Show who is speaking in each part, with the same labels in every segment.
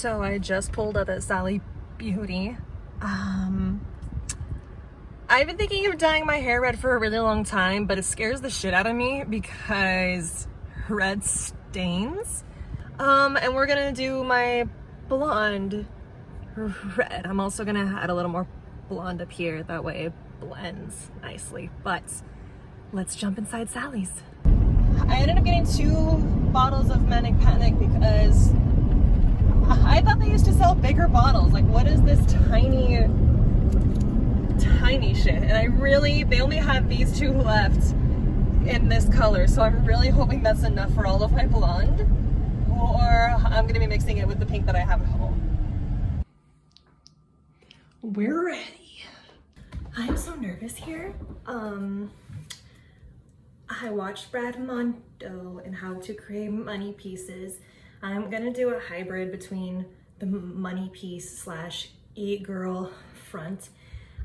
Speaker 1: So I just pulled up at Sally Beauty. I've been thinking of dyeing my hair red for a really long time, but it scares the shit out of me because red stains. And we're gonna do my blonde red. I'm also gonna add a little more blonde up here, that way it blends nicely. But let's jump inside Sally's. I ended up getting 2 bottles of Manic because I thought they used to sell bigger bottles. Like, what is this tiny shit? And they only have these 2 left in this color, so I'm really hoping that's enough for all of my blonde, or I'm gonna be mixing it with the pink that I have at home. We're ready. I'm so nervous here. I watched Brad Mondo and how to create money pieces. I'm gonna do a hybrid between the money piece / e-girl front.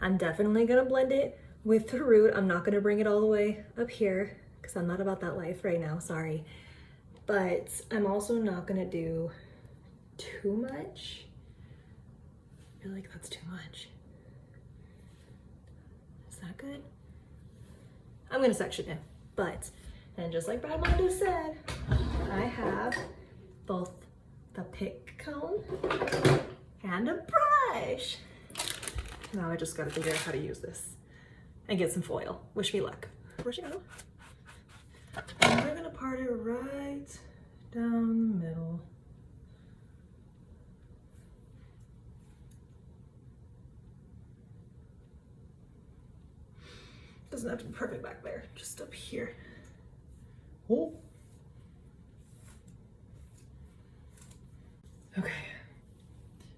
Speaker 1: I'm definitely gonna blend it with the root. I'm not gonna bring it all the way up here because I'm not about that life right now, sorry. But I'm also not gonna do too much. I feel like that's too much. Is that good? I'm gonna section it, and just like Brad Mondo said, I have both the pick cone and a brush. Now I just gotta figure out how to use this and get some foil. Wish me luck. Where'd you go? And we're gonna part it right down the middle. Doesn't have to be perfect back there, just up here. Oh. Okay,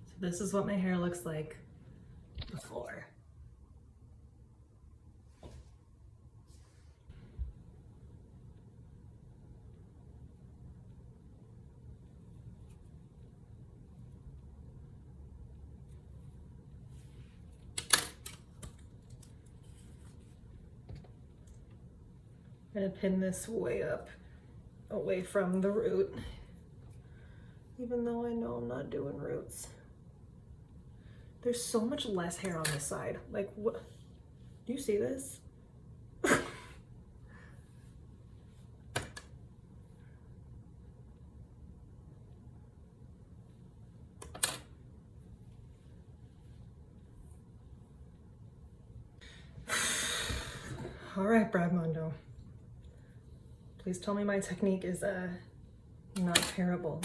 Speaker 1: so this is what my hair looks like before. I'm gonna pin this way up, away from the root, even though I know I'm not doing roots. There's so much less hair on this side. Like, what? Do you see this? All right, Brad Mondo. Please tell me my technique is not terrible.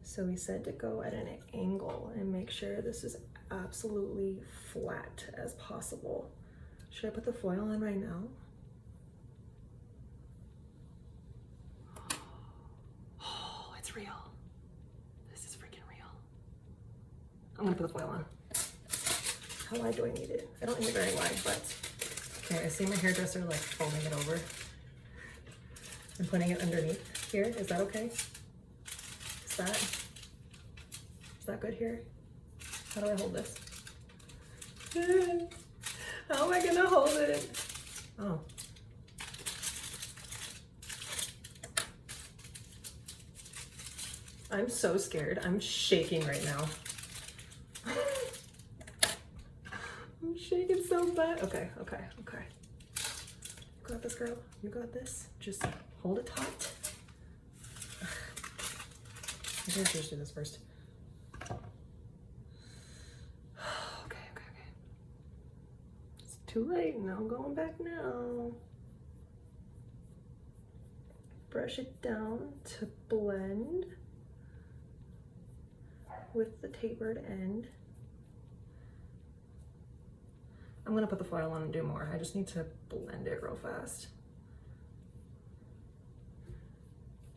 Speaker 1: So we said to go at an angle and make sure this is absolutely flat as possible. Should I put the foil on right now? Oh, it's real. This is freaking real. I'm gonna put the foil on. How wide do I need it? I don't need it very wide, but okay, I see my hairdresser like folding it over and putting it underneath here. Is that okay? Is that good here? How do I hold this? How am I gonna hold it? Oh. I'm so scared. I'm shaking right now. I'm shaking so bad. Okay. You got this, girl. You got this. Just hold it taut. I think I should just do this first. Okay. It's too late. Now I'm going back now. Brush it down to blend with the tapered end. I'm gonna put the foil on and do more. I just need to blend it real fast.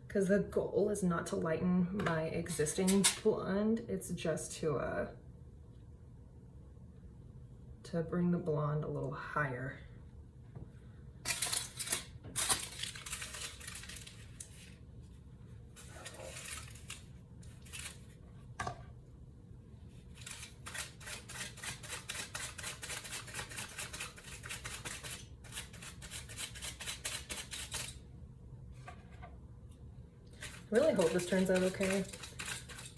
Speaker 1: Because the goal is not to lighten my existing blonde, it's just to bring the blonde a little higher. I really hope this turns out okay.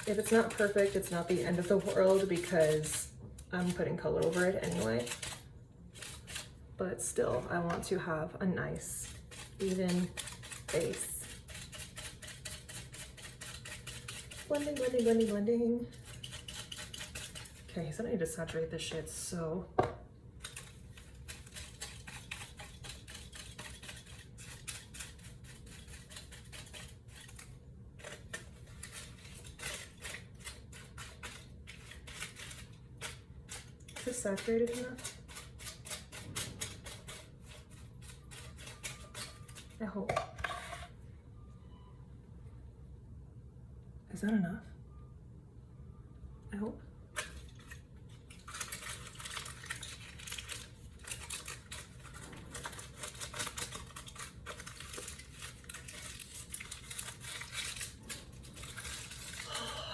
Speaker 1: If it's not perfect, it's not the end of the world because I'm putting color over it anyway. But still, I want to have a nice, even base. Blending, blending, blending, blending. Okay, so I need to saturate this shit so. Is this saturated enough? I hope. Is that enough? I hope.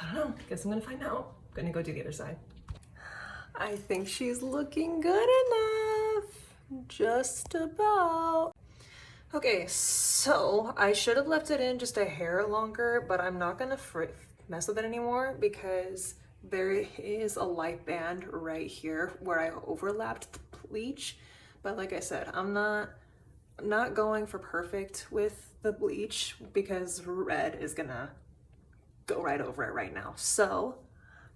Speaker 1: I don't know. Guess I'm gonna find out. I'm gonna go do the other side. I think she's looking good enough. Just about. Okay, so I should have left it in just a hair longer, but I'm not gonna mess with it anymore because there is a light band right here where I overlapped the bleach. But like I said, I'm not going for perfect with the bleach because red is gonna go right over it right now. So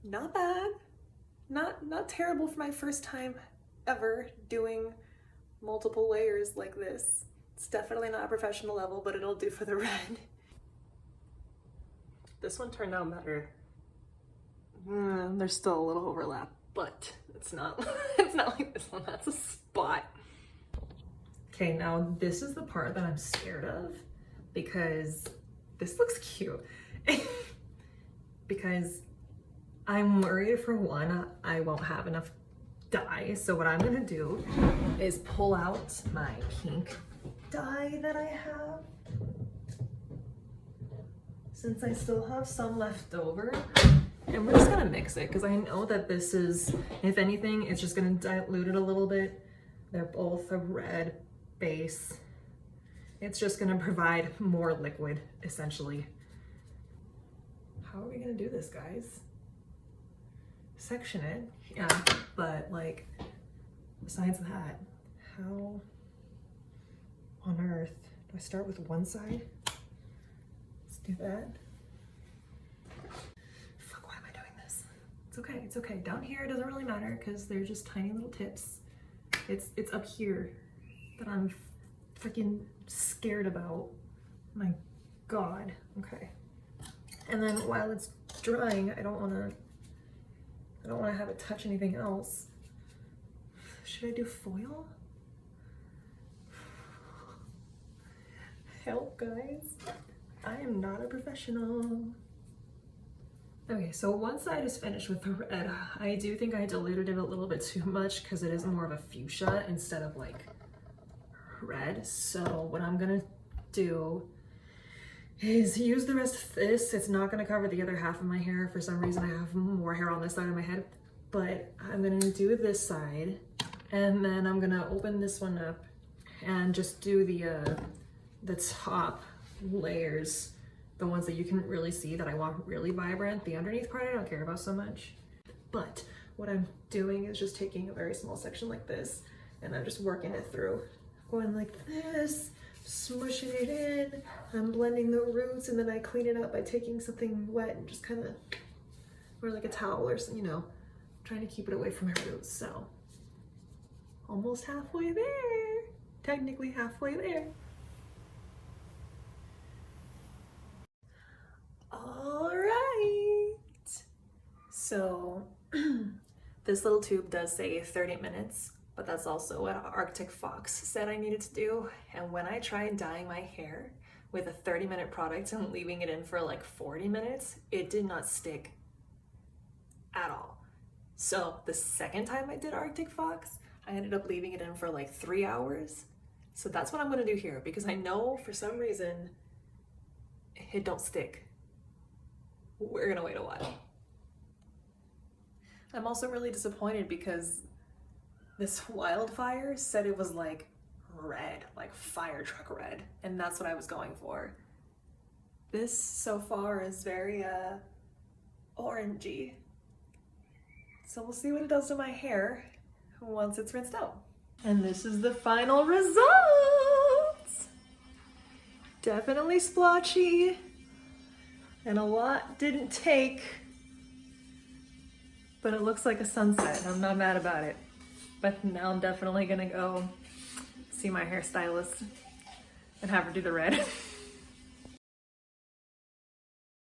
Speaker 1: not bad, not terrible for my first time ever doing multiple layers like this. It's definitely not a professional level, but it'll do for the red. This one turned out better. There's still a little overlap, but it's not it's not like this one. That's a spot. Okay, now this is the part that I'm scared of because this looks cute. Because I'm worried, for one, I won't have enough dye. So what I'm gonna do is pull out my pink dye that I have, since I still have some left over, and we're just gonna mix it because I know that this is, if anything, it's just gonna dilute it a little bit. They're both a red base. It's just gonna provide more liquid, essentially. How are we gonna do this, guys? Section it, yeah, but like, besides that, how on earth do I start with one side? Let's do that. Fuck, why am I doing this? It's okay, it's okay. Down here it doesn't really matter because they're just tiny little tips. It's up here that I'm freaking scared about. My God. Okay. And then while it's drying, I don't wanna have it touch anything else. Should I do foil? Help, guys. I am not a professional. Okay, so one side is finished with the red. I do think I diluted it a little bit too much because it is more of a fuchsia instead of like red. So what I'm gonna do is use the rest of this. It's not gonna cover the other half of my hair. For some reason I have more hair on this side of my head, but I'm gonna do this side and then I'm gonna open this one up and just do the top layers, the ones that you can really see that I want really vibrant. The underneath part I don't care about so much. But what I'm doing is just taking a very small section like this and I'm just working it through. Going like this, smushing it in. I'm blending the roots and then I clean it up by taking something wet and just kind of, or like a towel or, you know, trying to keep it away from my roots. So almost halfway there, technically halfway there. All right. So this little tube does say 30 minutes, but that's also what Arctic Fox said I needed to do. And when I tried dyeing my hair with a 30-minute product and leaving it in for like 40 minutes, it did not stick at all. So the second time I did Arctic Fox, I ended up leaving it in for like 3 hours. So that's what I'm gonna do here because I know for some reason it don't stick. We're gonna wait a while. I'm also really disappointed because this Wildfire said it was like red, like fire truck red, and that's what I was going for. This so far is very orangey. So we'll see what it does to my hair once it's rinsed out. And this is the final result. Definitely splotchy, and a lot didn't take, but it looks like a sunset. I'm not mad about it. But now I'm definitely gonna go see my hairstylist and have her do the red.